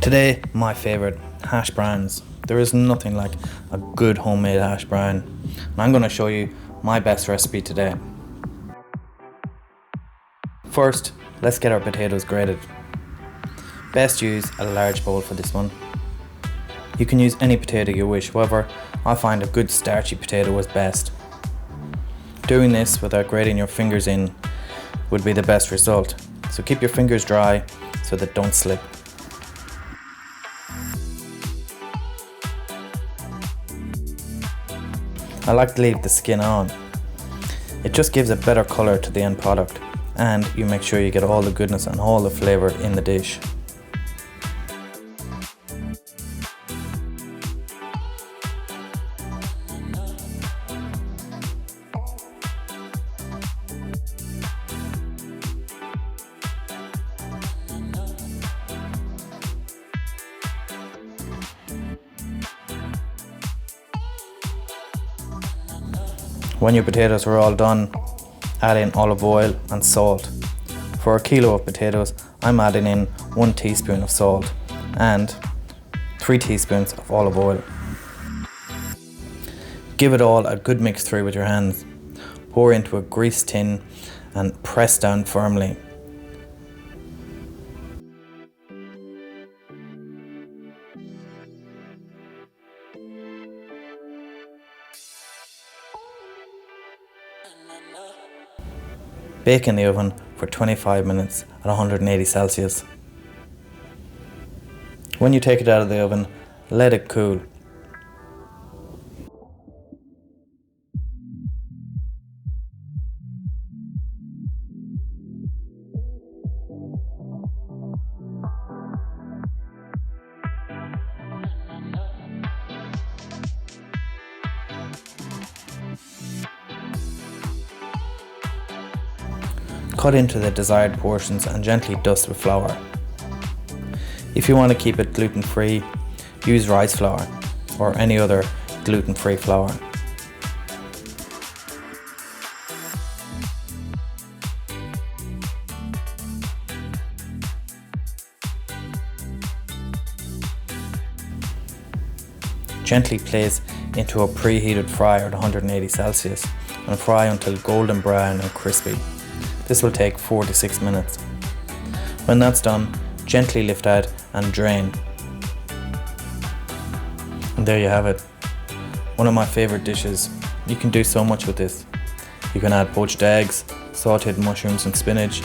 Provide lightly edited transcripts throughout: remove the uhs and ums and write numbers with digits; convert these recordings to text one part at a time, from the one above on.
Today, my favourite, hash browns. There is nothing like a good homemade hash brown, and I'm going to show you my best recipe today. First, let's get our potatoes grated. Best use a large bowl for this one. You can use any potato you wish, however, I find a good starchy potato is best. Doing this without grating your fingers in would be the best result, so keep your fingers dry so that don't slip. I like to leave the skin on. It just gives a better colour to the end product, and you make sure you get all the goodness and all the flavour in the dish. When your potatoes are all done, add in olive oil and salt. For a kilo of potatoes, I'm adding in 1 teaspoon of salt and 3 teaspoons of olive oil. Give it all a good mix through with your hands. Pour into a greased tin and press down firmly. Bake in the oven for 25 minutes at 180 Celsius. When you take it out of the oven, let it cool. Cut into the desired portions and gently dust with flour. If you want to keep it gluten-free, use rice flour or any other gluten-free flour. Gently place into a preheated fryer at 180 Celsius and fry until golden brown and crispy. This will take 4 to 6 minutes. When that's done, gently lift out and drain. And there you have it. One of my favourite dishes. You can do so much with this. You can add poached eggs, sauteed mushrooms and spinach,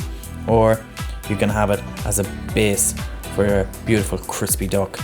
or you can have it as a base for a beautiful crispy duck.